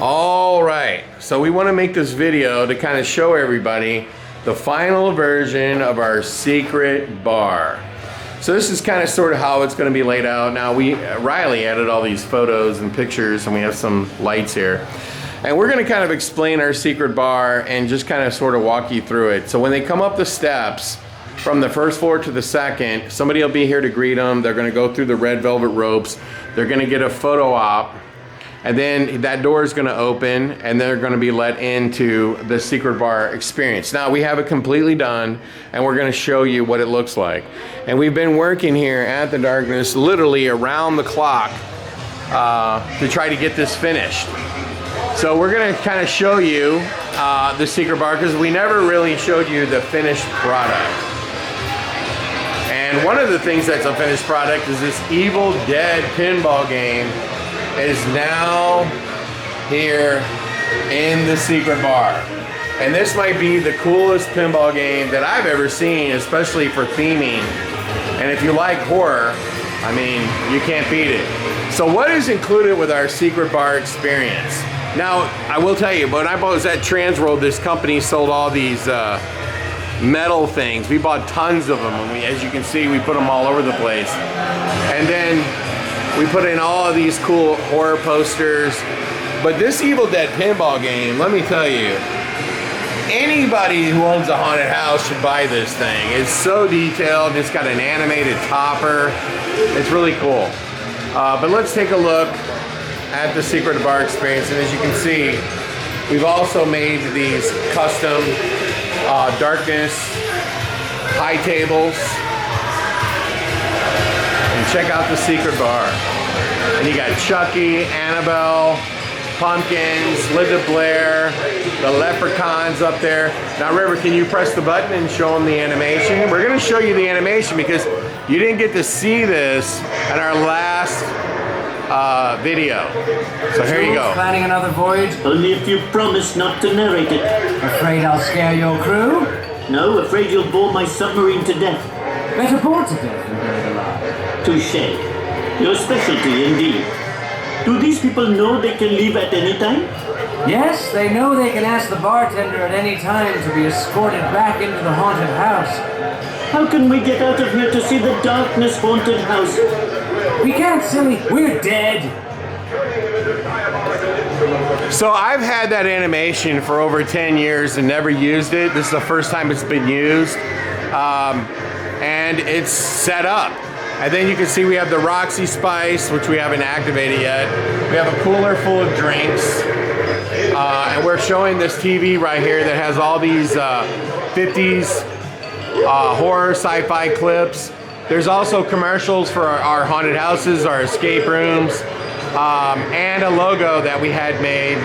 All right, so we want to make this video to kind of show everybody the final version of our secret bar. So this is kind of sort of how it's going to be laid out. Now Riley added all these photos and pictures, and we have some lights here. And we're going to kind of explain our secret bar and just kind of sort of walk you through it. So when they come up the steps from the first floor to the second, somebody will be here to greet them. They're going to go through the red velvet ropes. They're going to get a photo op. And then that door is going to open and they're going to be let into the secret bar experience. Now we have it completely done and we're going to show you what it looks like. And we've been working here at the Darkness literally around the clock to try to get this finished. So we're going to kind of show you the secret bar because we never really showed you the finished product. And one of the things that's a finished product is this Evil Dead pinball game is now here in the secret bar. And this might be the coolest pinball game that I've ever seen, especially for theming. And if you like horror, I mean, you can't beat it. So what is included with our secret bar experience? Now, I will tell you, when I was at Transworld, this company sold all these metal things. We bought tons of them, and as you can see, we put them all over the place. And then we put in all of these cool horror posters. But this Evil Dead pinball game, let me tell you, anybody who owns a haunted house should buy this thing. It's so detailed. It's got an animated topper. It's really cool. But let's take a look at the secret bar experience. And as you can see, we've also made these custom Darkness high tables. Check out the secret bar. And you got Chucky, Annabelle, Pumpkins, Linda Blair, the Leprechauns up there. Now River, can you press the button and show them the animation? We're gonna show you the animation because you didn't get to see this in our last video. So here you go. Planning another voyage? Only if you promise not to narrate it. Afraid I'll scare your crew? No, afraid you'll bore my submarine to death. Better bored to death than buried alive. Touché. Your specialty, indeed. Do these people know they can leave at any time? Yes, they know they can ask the bartender at any time to be escorted back into the haunted house. How can we get out of here to see the Darkness haunted house? We can't, silly. We're dead. So I've had that animation for over 10 years and never used it. This is the first time it's been used. And it's set up. And then you can see we have the Roxy Spice, which we haven't activated yet. We have a cooler full of drinks. And we're showing this TV right here that has all these 50s horror sci-fi clips. There's also commercials for our haunted houses, our escape rooms, and a logo that we had made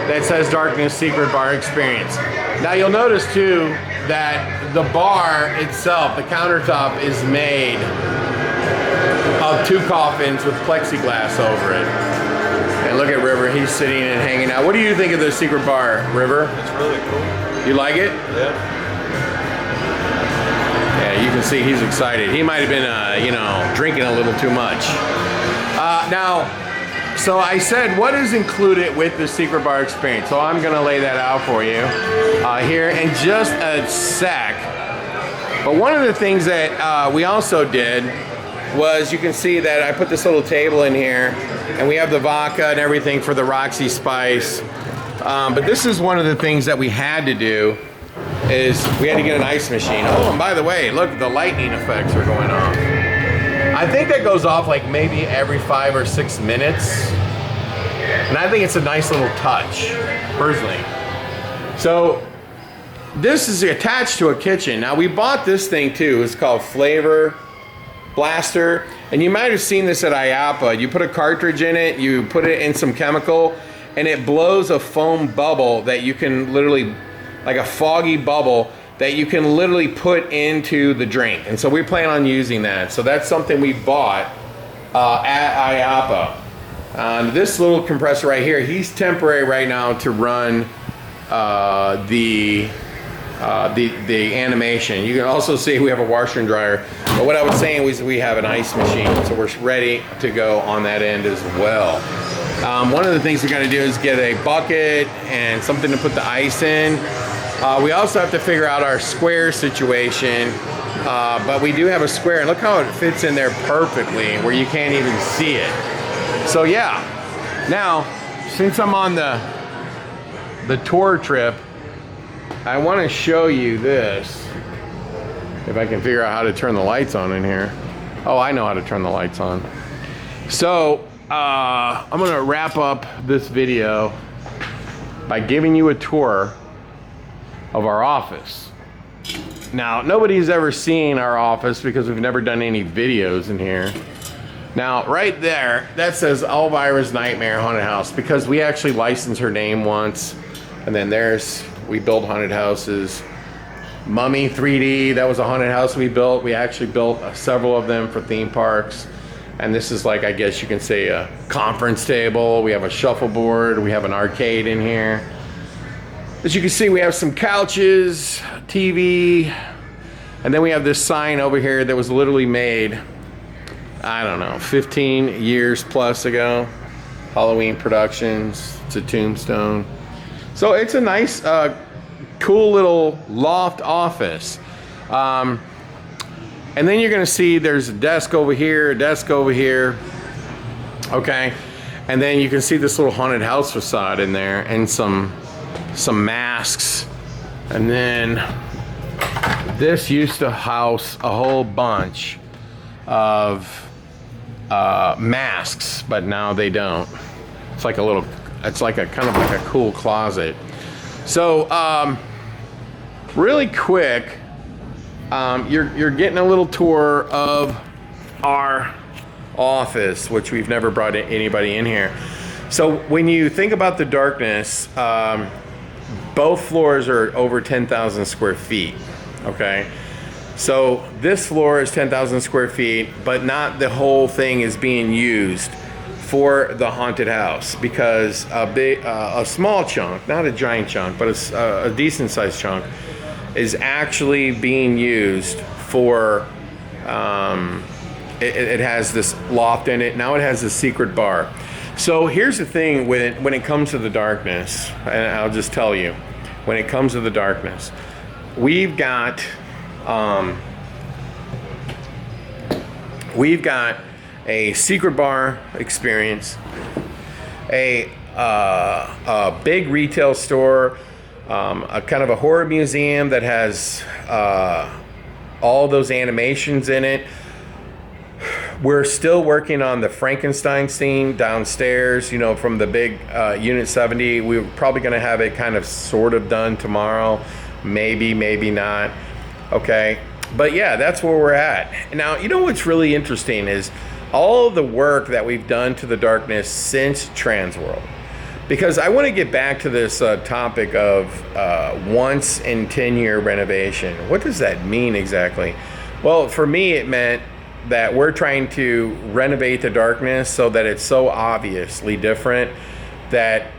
that says Darkness Secret Bar Experience. Now you'll notice too that the bar itself, the countertop, is made of 2 coffins with plexiglass over it. And look at River, he's sitting and hanging out. What do you think of the secret bar, River? It's really cool. You like it? Yeah. Yeah, you can see he's excited. He might have been, you know, drinking a little too much. So I said, what is included with the secret bar experience? So I'm gonna lay that out for you here in just a sec. But one of the things that we also did was, you can see that I put this little table in here and we have the vodka and everything for the Roxy Spice. But this is one of the things that we had to do, is we had to get an ice machine. Oh, and by the way, look, the lightning effects are going off. I think that goes off like maybe every 5 or 6 minutes. And I think it's a nice little touch, personally. So this is attached to a kitchen. Now we bought this thing too. It's called Flavor Blaster. And you might have seen this at IAPA. You put a cartridge in it, you put it in some chemical, and it blows a foam bubble that you can literally, like a foggy bubble, that you can literally put into the drink. And so we plan on using that. So that's something we bought at IAPA. This little compressor right here, he's temporary right now to run the animation. You can also see we have a washer and dryer. But what I was saying was we have an ice machine, so we're ready to go on that end as well. One of the things we got to do is get a bucket and something to put the ice in. We also have to figure out our square situation, but we do have a square, and look how it fits in there perfectly where you can't even see it. So yeah, now since I'm on the tour trip, I want to show you this. If I can figure out how to turn the lights on in here. Oh, I know how to turn the lights on. So I'm gonna wrap up this video by giving you a tour of our office. Now, nobody's ever seen our office because we've never done any videos in here. Now, right there, that says Elvira's Nightmare Haunted House because we actually licensed her name once. And then we build haunted houses. Mummy 3D, that was a haunted house we built. We actually built several of them for theme parks. And this is like, I guess you can say, a conference table. We have a shuffleboard. We have an arcade in here. As you can see, we have some couches, TV, and then we have this sign over here that was literally made, I don't know, 15 years plus ago. Halloween Productions. It's a tombstone. So it's a nice, cool little loft office. And then you're gonna see there's a desk over here, a desk over here. Okay. And then you can see this little haunted house facade in there and some masks. And then this used to house a whole bunch of masks, but now they don't. It's like a kind of like a cool closet. So really quick, you're getting a little tour of our office, which we've never brought anybody in here. So when you think about the darkness, both floors are over 10,000 square feet, okay? So this floor is 10,000 square feet, but not the whole thing is being used for the haunted house because a small chunk, not a giant chunk, but a decent sized chunk, is actually being used for, it has this loft in it. Now it has a secret bar. So here's the thing when it comes to the darkness, and I'll just tell you, when it comes to the darkness, we've got a secret bar experience, a big retail store, a kind of a horror museum that has all those animations in it. We're still working on the Frankenstein scene downstairs, from the big Unit 70. We're probably going to have it kind of sort of done tomorrow. Maybe, maybe not. Okay. But yeah, that's where we're at. Now, what's really interesting is all of the work that we've done to the darkness since Transworld. Because I want to get back to this topic of once in 10-year renovation. What does that mean exactly? Well, for me, it meant that we're trying to renovate the darkness so that it's so obviously different that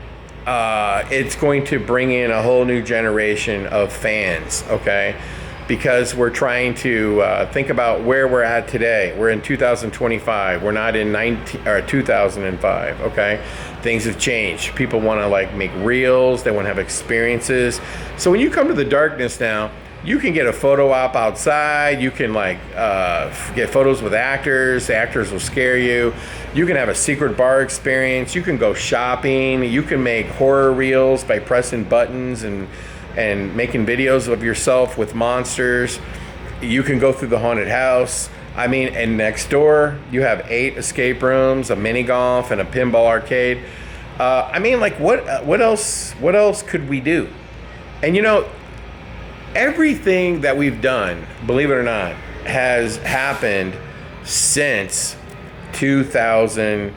it's going to bring in a whole new generation of fans, okay? Because we're trying to think about where we're at today. We're in 2025. We're not in 2005, okay? Things have changed. People want to make reels. They want to have experiences. So when you come to the darkness now, you can get a photo op outside. You can get photos with actors. The actors will scare you. You can have a secret bar experience. You can go shopping. You can make horror reels by pressing buttons and making videos of yourself with monsters. You can go through the haunted house. And next door you have 8 escape rooms, a mini golf, and a pinball arcade. What else could we do? And everything that we've done, believe it or not, has happened since 2000.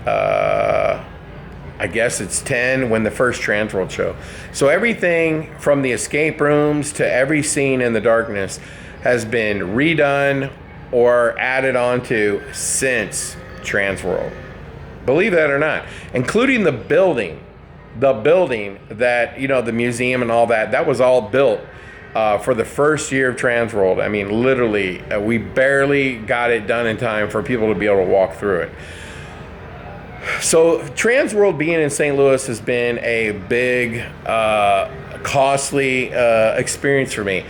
I guess it's 10 when the first Transworld show. So everything from the escape rooms to every scene in the darkness has been redone or added onto since Transworld. Believe that or not, including the building that, the museum and all that was all built for the first year of Transworld. Literally, we barely got it done in time for people to be able to walk through it. So Transworld being in St. Louis has been a big, costly experience for me.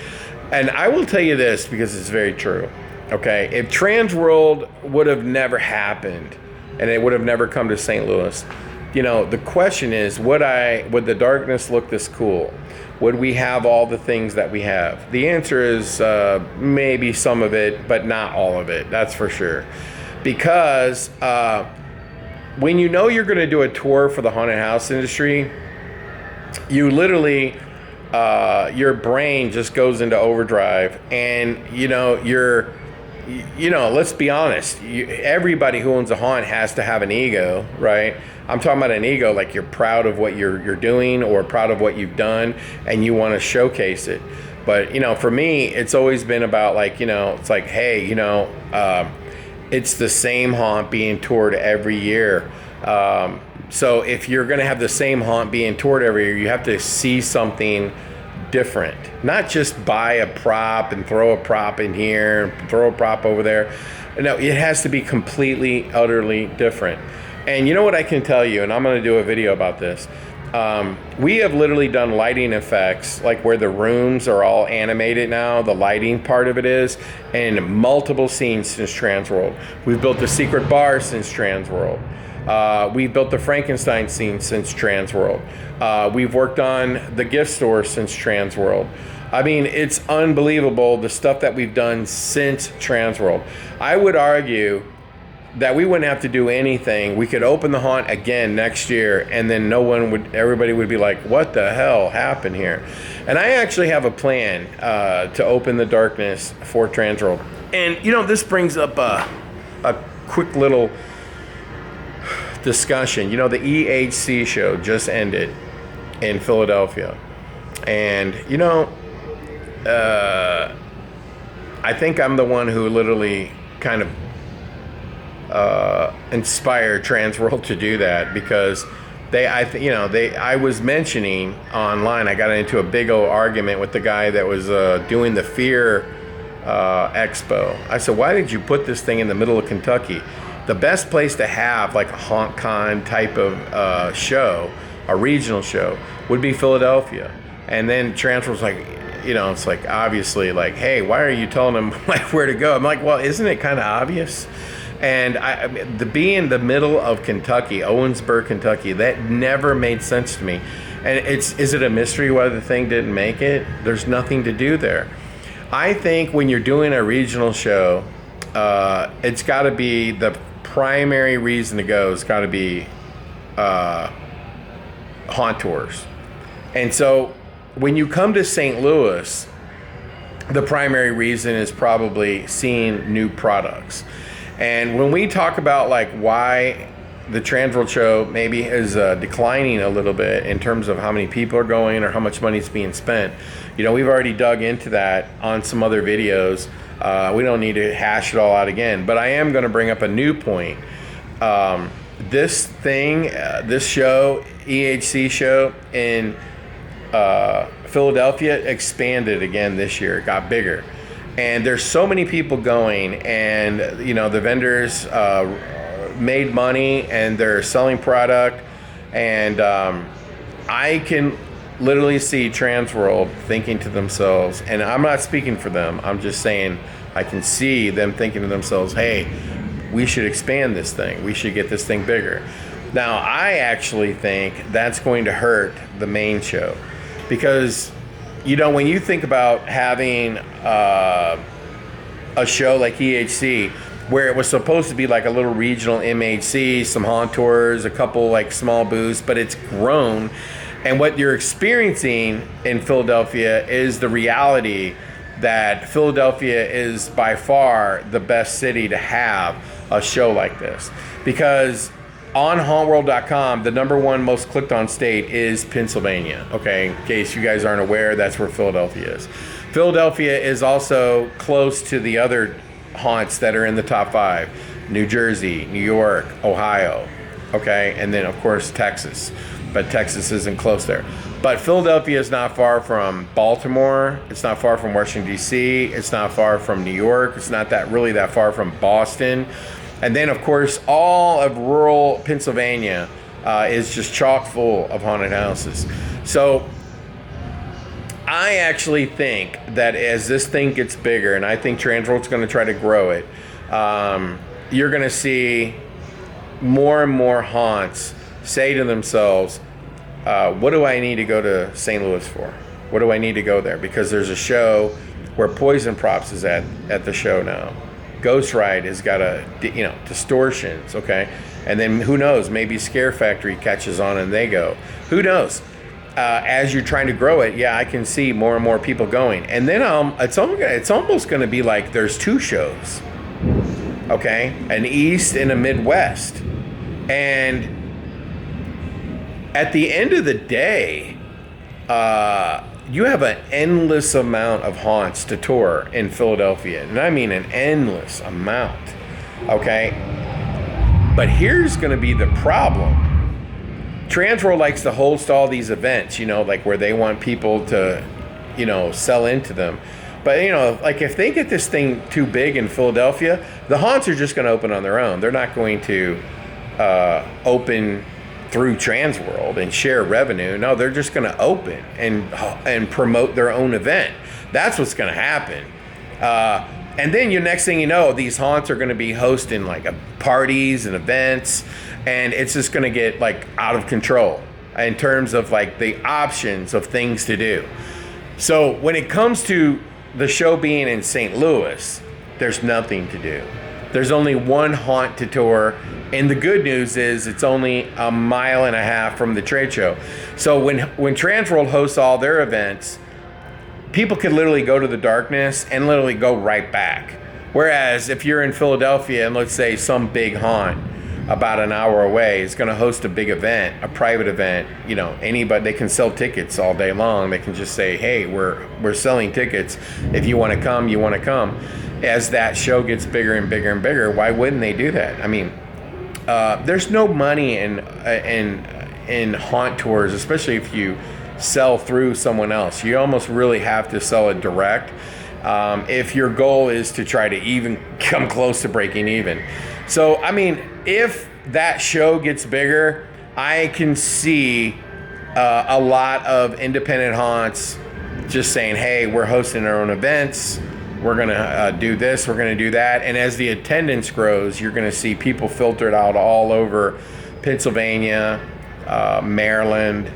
And I will tell you this because it's very true. Okay, if Transworld would have never happened and it would have never come to St. Louis, you know, the question is, would the darkness look this cool? Would we have all the things that we have? The answer is maybe some of it, but not all of it. That's for sure. Because when you know you're going to do a tour for the haunted house industry, you literally, your brain just goes into overdrive, and let's be honest. Everybody who owns a haunt has to have an ego, right? I'm talking about an ego, like you're proud of what you're doing or proud of what you've done, and you want to showcase it. But for me, it's always been about it's like, hey, it's the same haunt being toured every year. So if you're going to have the same haunt being toured every year, you have to see something different. Not just buy a prop and throw a prop in here, throw a prop over there. No, it has to be completely, utterly different. And you know what I can tell you, and I'm going to do a video about this. We have literally done lighting effects, like where the rooms are all animated now, the lighting part of it is, in multiple scenes since Transworld. We've built the secret bar since Transworld. We've built the Frankenstein scene since Transworld. We've worked on the gift store since Transworld. I mean, it's unbelievable the stuff that we've done since Transworld. I would argue that we wouldn't have to do anything. We could open the haunt again next year, and then everybody would be like, what the hell happened here? And I actually have a plan to open the darkness for Transworld. And, this brings up a quick little discussion. The EHC show just ended in Philadelphia. And, I think I'm the one who literally kind of inspired Transworld to do that, because I was mentioning online, I got into a big old argument with the guy that was doing the Fear Expo. I said, why did you put this thing in the middle of Kentucky? The best place to have like a haunt con type of show, a regional show, would be Philadelphia. And then Transworld's like, it's like obviously like, hey, why are you telling them like where to go? I'm like, well, isn't it kind of obvious? And to be in the middle of Kentucky, Owensboro, Kentucky, that never made sense to me. And is it a mystery why the thing didn't make it? There's nothing to do there. I think when you're doing a regional show, it's got to be the primary reason to go. It's got to be haunt tours. And so when you come to St. Louis, the primary reason is probably seeing new products. And when we talk about like why the Transworld show maybe is declining a little bit in terms of how many people are going or how much money is being spent, we've already dug into that on some other videos. We don't need to hash it all out again, but I am going to bring up a new point. This show, EHC show in Philadelphia, expanded again this year. It got bigger. And there's so many people going, and the vendors made money and they're selling product, and I can literally see Transworld thinking to themselves, and I'm not speaking for them, I'm just saying I can see them thinking to themselves, hey, we should expand this thing, we should get this thing bigger. Now, I actually think that's going to hurt the main show, because when you think about having a show like EHC, where it was supposed to be like a little regional MHC, some haunt tours, a couple like small booths, but it's grown. And what you're experiencing in Philadelphia is the reality that Philadelphia is by far the best city to have a show like this. Because on Hauntworld.com, the #1 most clicked on state is Pennsylvania. Okay, in case you guys aren't aware, that's where Philadelphia is. Philadelphia is also close to the other haunts that are in the top 5. New Jersey, New York, Ohio, okay? And then, of course, Texas. But Texas isn't close there. But Philadelphia is not far from Baltimore. It's not far from Washington, D.C. It's not far from New York. It's not really that far from Boston. And then, of course, all of rural Pennsylvania is just chock full of haunted houses. So I actually think that as this thing gets bigger, and I think Transworld's going to try to grow it, you're going to see more and more haunts say to themselves, what do I need to go to St. Louis for? What do I need to go there? Because there's a show where Poison Props is at the show now. Ghost Ride has got distortions, okay? And then who knows, maybe Scare Factory catches on and they go. Who knows? As you're trying to grow it, yeah, I can see more and more people going. And then it's almost going to be like there's two shows, okay? An East and a Midwest. And at the end of the day, you have an endless amount of haunts to tour in Philadelphia. And I mean an endless amount, okay? But here's going to be the problem. Transworld likes to host all these events, like where they want people to, sell into them. But, like if they get this thing too big in Philadelphia, the haunts are just going to open on their own. They're not going to open through Transworld and share revenue. No, they're just going to open and promote their own event. That's what's going to happen. And then next thing you know, these haunts are going to be hosting like parties and events, and it's just going to get like out of control in terms of like the options of things to do. So when it comes to the show being in St. Louis, there's nothing to do. There's only one haunt to tour, and the good news is it's only a mile and a half from the trade show. So when Transworld hosts all their events, people could literally go to the darkness and literally go right back. Whereas if you're in Philadelphia and let's say some big haunt about an hour away is going to host a big event, a private event, anybody, they can sell tickets all day long. They can just say, hey, we're selling tickets. If you want to come, you want to come. As that show gets bigger and bigger and bigger, why wouldn't they do that? I mean, there's no money in haunt tours, especially if you sell through someone else. You almost really have to sell it direct if your goal is to try to even come close to breaking even. So, I mean, if that show gets bigger, I can see a lot of independent haunts just saying, hey, we're hosting our own events. We're going to do this. We're going to do that. And as the attendance grows, you're going to see people filtered out all over Pennsylvania, Maryland,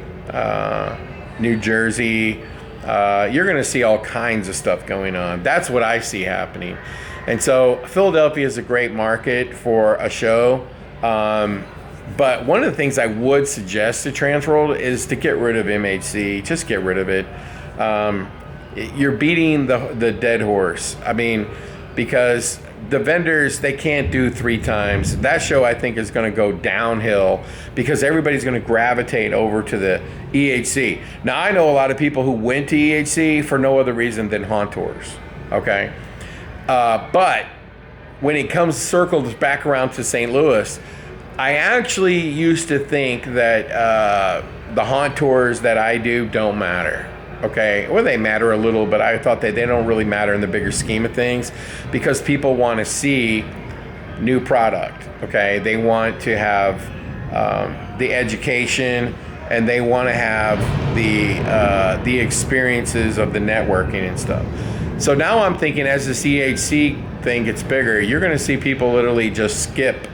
New Jersey. You're going to see all kinds of stuff going on. That's what I see happening. And so Philadelphia is a great market for a show. But one of the things I would suggest to Transworld is to get rid of MHC. Just get rid of it. You're beating the dead horse. I mean, because the vendors, they can't do 3 times. That show, I think, is going to go downhill because everybody's going to gravitate over to the EHC. Now, I know a lot of people who went to EHC for no other reason than haunt tours, okay? But when it circles back around to St. Louis, I actually used to think that the haunt tours that I do don't matter. Okay, well, they matter a little, but I thought that they don't really matter in the bigger scheme of things because people want to see new product. Okay, they want to have the education and they want to have the experiences of the networking and stuff. So now I'm thinking as the CHC thing gets bigger, you're going to see people literally just skip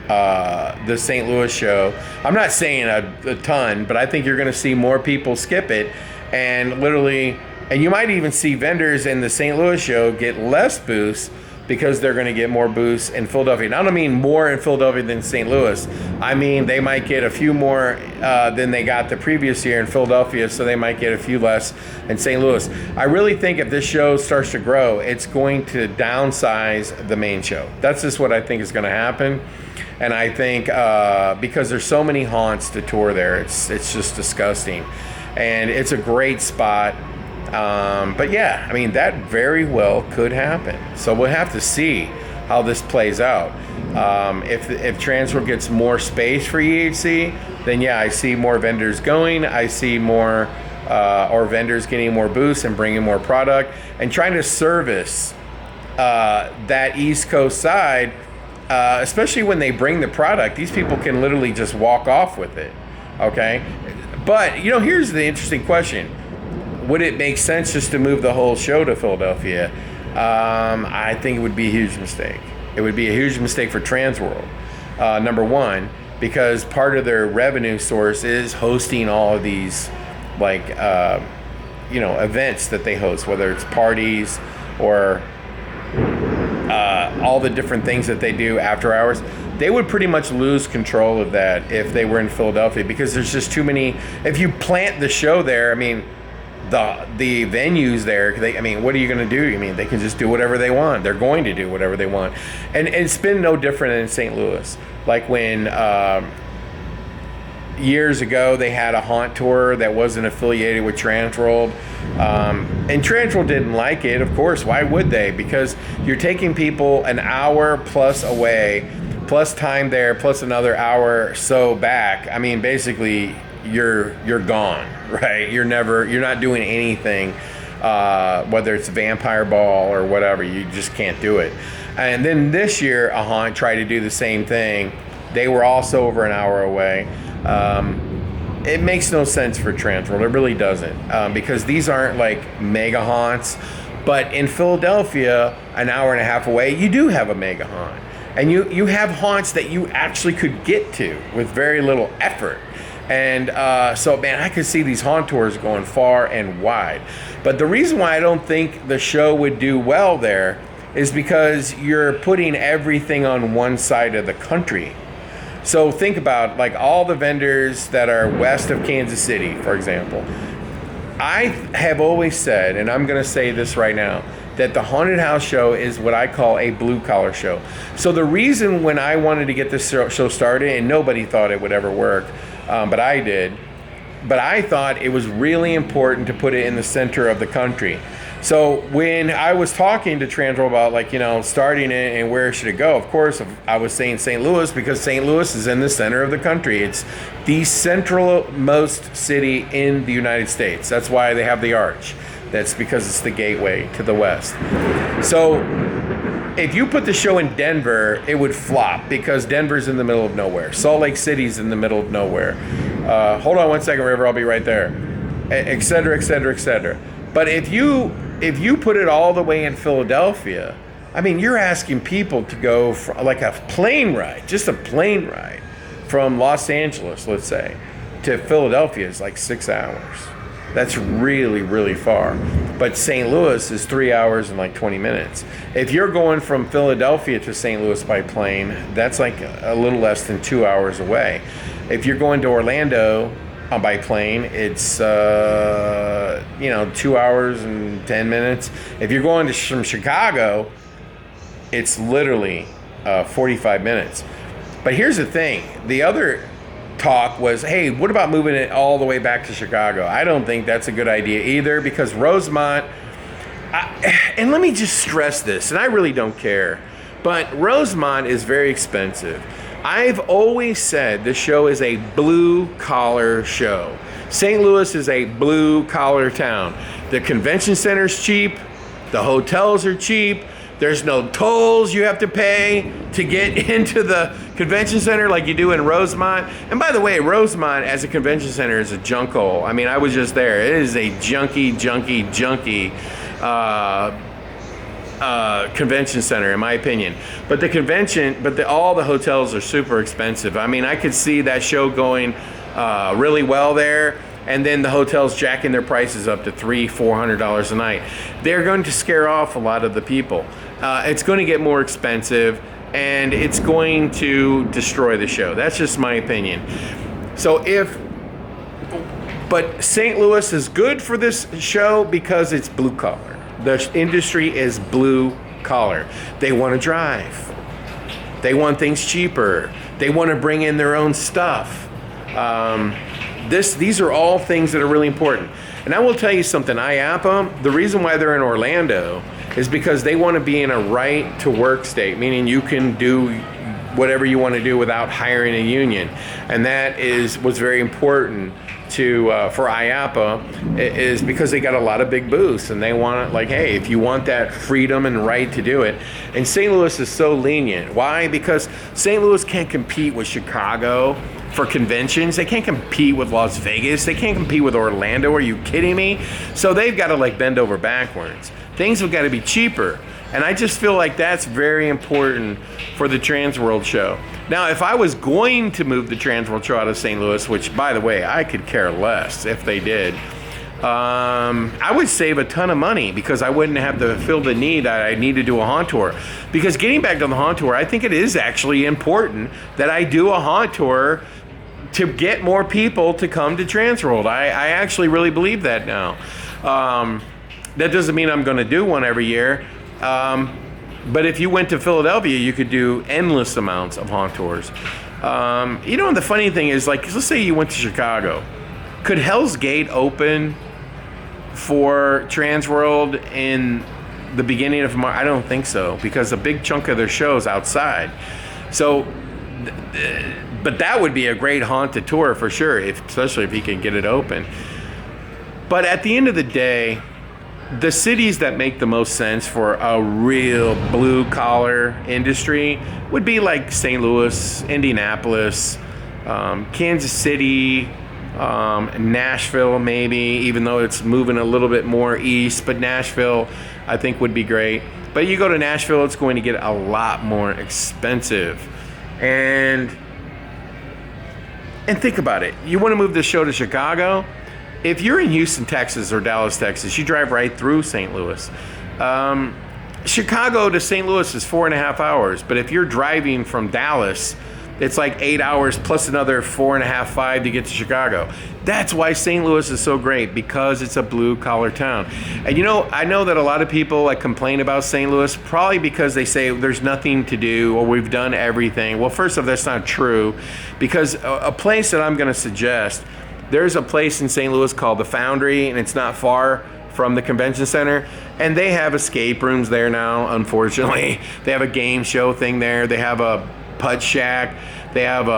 the St. Louis show. I'm not saying a ton, but I think you're going to see more people skip it. And literally, and you might even see vendors in the St. Louis show get less booths because they're going to get more booths in Philadelphia. Now, I don't mean more in Philadelphia than St. Louis. I mean, they might get a few more than they got the previous year in Philadelphia, so they might get a few less in St. Louis. I really think if this show starts to grow, it's going to downsize the main show. That's just what I think is going to happen. And I think because there's so many haunts to tour there, it's just disgusting. And it's a great spot. But yeah, I mean, that very well could happen. So we'll have to see how this plays out. If Transworld gets more space for EHC, then yeah, I see more vendors going. I see more or vendors getting more booths and bringing more product and trying to service that East Coast side especially when they bring the product, these people can literally just walk off with it. Okay, but here's the interesting question: would it make sense just to move the whole show to Philadelphia? I think it would be a huge mistake. It would be a huge mistake for Transworld. Number one, because part of their revenue source is hosting all of these events that they host, whether it's parties or all the different things that they do after hours. They would pretty much lose control of that if they were in Philadelphia, because there's just too many. If you plant the show there, I mean, the venues there, what are you going to do? I mean, they can just do whatever they want. They're going to do whatever they want. And it's been no different in St. Louis. Like when years ago they had a haunt tour that wasn't affiliated with Transworld. And Transworld didn't like it, of course. Why would they? Because you're taking people an hour plus away, plus time there, plus another hour so back. I mean, basically, you're gone, right? You're not doing anything, whether it's Vampire Ball or whatever. You just can't do it. And then this year, a haunt tried to do the same thing. They were also over an hour away. It makes no sense for Transworld. It really doesn't, because these aren't like mega haunts. But in Philadelphia, an hour and a half away, you do have a mega haunt. And you have haunts that you actually could get to with very little effort. And so, man, I could see these haunt tours going far and wide. But the reason why I don't think the show would do well there is because you're putting everything on one side of the country. So think about like all the vendors that are west of Kansas City, for example. I have always said, and I'm going to say this right now, that the Haunted House show is what I call a blue-collar show. So the reason when I wanted to get this show started, and nobody thought it would ever work, but I did, but I thought it was really important to put it in the center of the country. So when I was talking to Transworld about starting it and where should it go, of course I was saying St. Louis, because St. Louis is in the center of the country. It's the centralmost city in the United States. That's why they have the arch. That's because it's the gateway to the west. So if you put the show in Denver, it would flop, because Denver's in the middle of nowhere. Salt Lake City's in the middle of nowhere. Hold on one second, River, I'll be right there. Et cetera, et cetera, et cetera. But if you put it all the way in Philadelphia, I mean, you're asking people to go for like a plane ride, just a plane ride from Los Angeles, let's say, to Philadelphia is like 6 hours. That's really, really far. But St. Louis is 3 hours and like 20 minutes. If you're going from Philadelphia to St. Louis by plane, that's like a little less than 2 hours away. If you're going to Orlando by plane, it's 2 hours and 10 minutes. If you're going from Chicago, it's literally 45 minutes. But here's the thing: the other talk was, hey, what about moving it all the way back to Chicago? I don't think that's a good idea either, because Rosemont, and let me just stress this, and I really don't care, but Rosemont is very expensive. I've always said the show is a blue-collar show. St. Louis is a blue-collar town. The convention center's cheap. The hotels are cheap. There's no tolls you have to pay to get into the convention center like you do in Rosemont. And by the way, Rosemont as a convention center is a junk hole. I mean, I was just there. It is a junky convention center, in my opinion. But all the hotels are super expensive. I mean, I could see that show going really well there, and then the hotels jacking their prices up to $300-400 a night. They're going to scare off a lot of the people. It's going to get more expensive, and it's going to destroy the show. That's just my opinion. But St. Louis is good for this show because it's blue collar. The industry is blue collar. They want to drive. They want things cheaper. They want to bring in their own stuff. These are all things that are really important. And I will tell you something, IAPA, the reason why they're in Orlando is because they want to be in a right to work state, meaning you can do whatever you want to do without hiring a union. And that was very important for IAPA is because they got a lot of big booths and they want it like, hey, if you want that freedom and right to do it. And St. Louis is so lenient. Why? Because St. Louis can't compete with Chicago for conventions. They can't compete with Las Vegas. They can't compete with Orlando. Are you kidding me? So they've got to like bend over backwards. Things have got to be cheaper. And I just feel like that's very important for the Transworld show. Now, if I was going to move the Transworld show out of St. Louis, which, by the way, I could care less if they did, I would save a ton of money because I wouldn't have to fill the need that I need to do a haunt tour. Because getting back to the haunt tour, I think it is actually important that I do a haunt tour to get more people to come to Transworld. I actually really believe that now. That doesn't mean I'm going to do one every year. But if you went to Philadelphia, you could do endless amounts of haunt tours. You know, and the funny thing is, like, let's say you went to Chicago. Could Hell's Gate open for Transworld in the beginning of March? I don't think so, because a big chunk of their show's outside. So, but that would be a great haunted tour for sure, especially if he can get it open. But at the end of the day, the cities that make the most sense for a real blue-collar industry would be like St. Louis, Indianapolis, Kansas City, Nashville maybe, even though it's moving a little bit more east. But Nashville, I think, would be great. But you go to Nashville, it's going to get a lot more expensive. And think about it. You want to move the show to Chicago? If you're in Houston, Texas, or Dallas, Texas, you drive right through St. Louis. Chicago to St. Louis is 4.5 hours, but if you're driving from Dallas, it's like 8 hours plus another 4.5, 5 to get to Chicago. That's why St. Louis is so great, because it's a blue-collar town. And you know, I know that a lot of people like complain about St. Louis, probably because they say there's nothing to do or we've done everything. Well, first off, that's not true, because a place that I'm going to suggest, there's a place in St. Louis called the Foundry, and it's not far from the convention center, and they have escape rooms there now, unfortunately. They have a game show thing there. They have a putt shack. They have a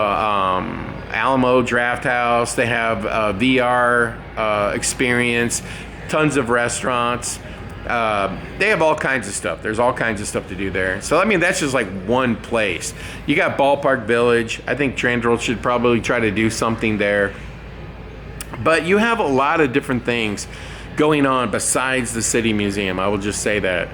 Alamo Draft House. They have a VR experience, tons of restaurants. They have all kinds of stuff. There's all kinds of stuff to do there. So, I mean, that's just like one place. You got Ballpark Village. I think Transworld should probably try to do something there. But you have a lot of different things going on besides the City Museum. I will just say that.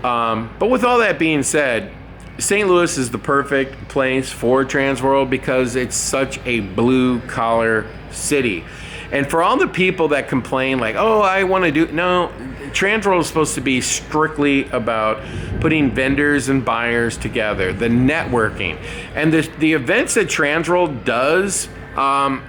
But with all that being said, St. Louis is the perfect place for Transworld because it's such a blue-collar city. And for all the people that complain like, oh, I want to do... No, Transworld is supposed to be strictly about putting vendors and buyers together, the networking. And the events that Transworld does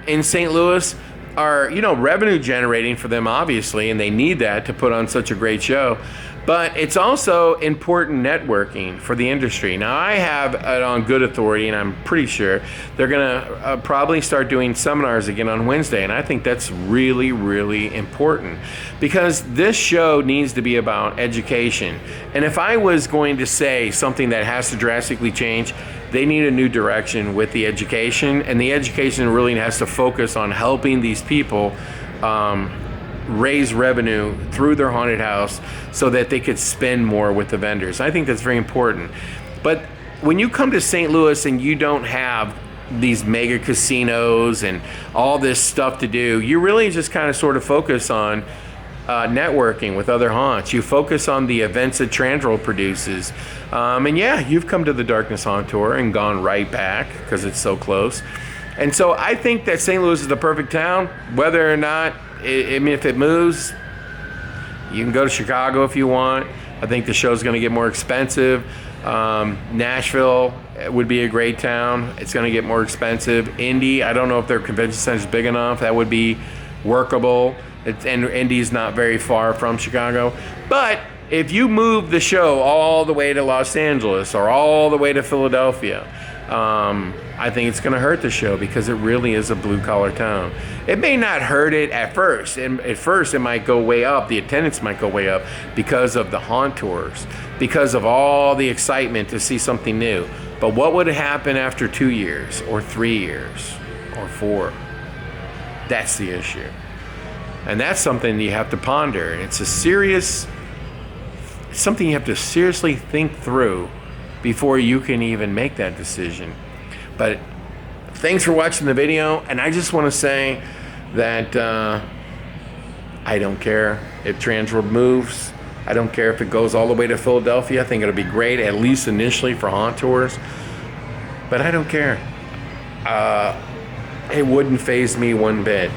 in St. Louis are, you know, revenue generating for them, obviously, and they need that to put on such a great show. But it's also important networking for the industry. Now, I have it on good authority, and I'm pretty sure they're going to probably start doing seminars again on Wednesday, and I think that's really, really important because this show needs to be about education. And if I was going to say something that has to drastically change, they need a new direction with the education, and the education really has to focus on helping these people raise revenue through their haunted house so that they could spend more with the vendors. I think that's very important. But when you come to St. Louis and you don't have these mega casinos and all this stuff to do, you really just kind of sort of focus on networking with other haunts. You focus on the events that Transworld produces. And yeah, you've come to the Darkness Haunt Tour and gone right back because it's so close. And so I think that St. Louis is the perfect town, whether or not, I mean, if it moves, you can go to Chicago if you want. I think the show's going to get more expensive. Nashville would be a great town. It's going to get more expensive. Indy, I don't know if their convention center is big enough. That would be workable. And Indy's not very far from Chicago. But if you move the show all the way to Los Angeles or all the way to Philadelphia, I think it's going to hurt the show because it really is a blue-collar town. It may not hurt it at first. And at first, it might go way up. The attendance might go way up because of the haunt tours, because of all the excitement to see something new. But what would happen after 2 years or 3 years or 4? That's the issue. And that's something you have to ponder. It's something you have to seriously think through before you can even make that decision. But thanks for watching the video, and I just want to say that I don't care if Transworld moves. I don't care if it goes all the way to Philadelphia. I think it'll be great, at least initially for haunt tours. But I don't care. It wouldn't faze me one bit.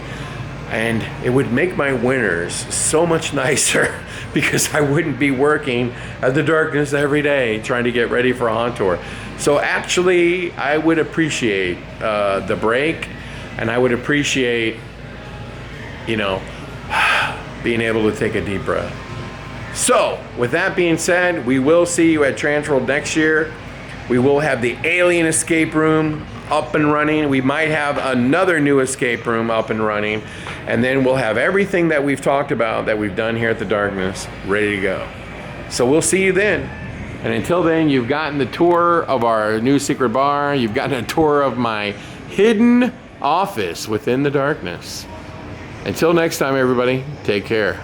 And it would make my winters so much nicer because I wouldn't be working at the darkness every day trying to get ready for a haunt tour. So actually, I would appreciate the break, and I would appreciate, you know, being able to take a deep breath. So, with that being said, we will see you at Transworld next year. We will have the alien escape room up and running. We might have another new escape room up and running. And then we'll have everything that we've talked about that we've done here at the Darkness ready to go. So we'll see you then. And until then, you've gotten the tour of our new secret bar. You've gotten a tour of my hidden office within the Darkness. Until next time, everybody, take care.